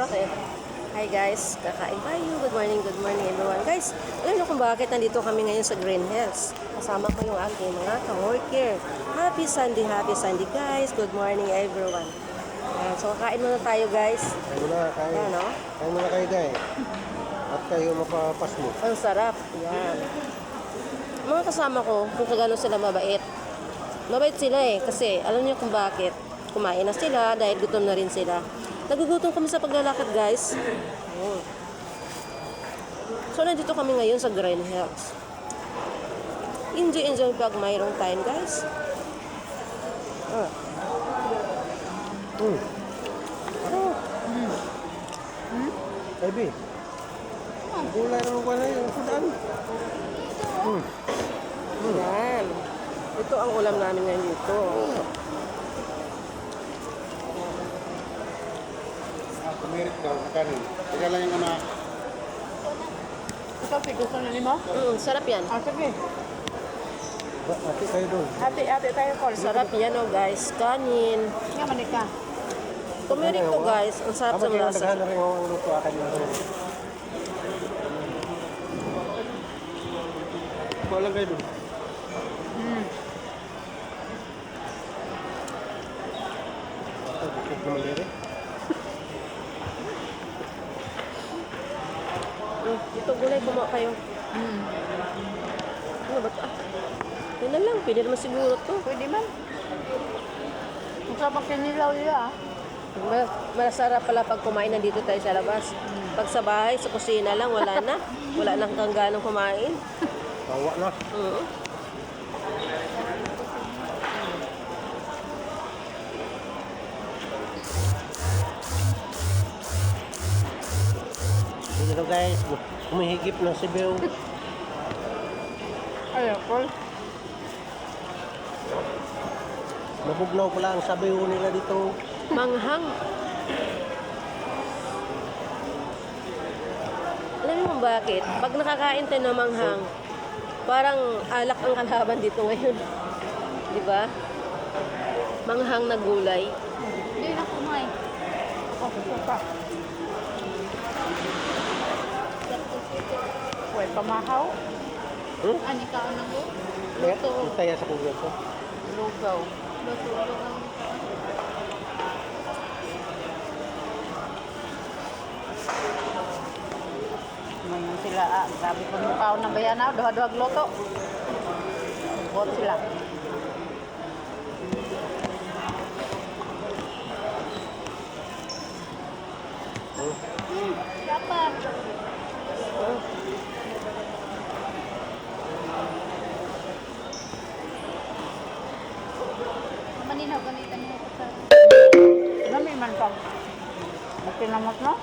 Bakit? Hi guys, kakain tayo. Good morning everyone. Guys, alam niyo kung bakit nandito kami ngayon sa Green Hills. Kasama ko yung aking mga ka-worker. Happy Sunday guys. Good morning everyone. So kakain muna tayo guys. Kain muna, kain. Yan, no? Kain muna kayo guys. At kayo mapapas mo. Ang sarap. Yan. Mga kasama ko, kung kagano sila mabait. Mabait sila kasi alam niyo kung bakit. Kumain na sila dahil gutom na rin sila. Nagugutom kami sa paglalakad guys. So nandito kami ngayon sa Green Hills. Enjoy pag mayroong time guys. Baby. Gulay naman ko na yung sudan. Yan. Ito ang ulam namin ngayon dito. Kumirit daw, kanin. Teka lang yung anak. Ikaw, gusto nyo mo? Sarap yan. Sige. Ate kayo doon. Ate tayo, Col. Sarap yan guys. Kanin. Nga, manika. Tumirik to guys. Ang sarap sa Naghahan malasa. na rin ang luto akin yung Kuha lang kayo doon. Bukod naman dito. Ito gulay, kumuha kayo. Ano ba ito? Yan na lang. Pwede naman siguro to. Pwede man. Masarap kinilaw nila, Masarap pala pag kumain nandito tayo sa labas. Pag sa bahay, sa kusina lang, wala na. Wala nang kangganong kumain. Tawa na. Dito guys, humihigip na si Beo. Ayun, Col. Nabugnaw pala ang sabayo nila dito. Manghang. Alam mo kung bakit? Pag nakakain tayo ng manghang, parang alak ang kalaban dito ngayon. Di ba? Manghang na gulay. Hindi na kumain. Gusto pa. Pwede pamahaw. Ani ka na mo? Kaya, taya sa kuya ko. Lugaw. Ngayon sila, grabe ko yung paon ng bayanaw, duha-duhag loto. Bot sila. Dapat. Maninaw, ganitan niya ito sa... Lami man pa. Makinamot no?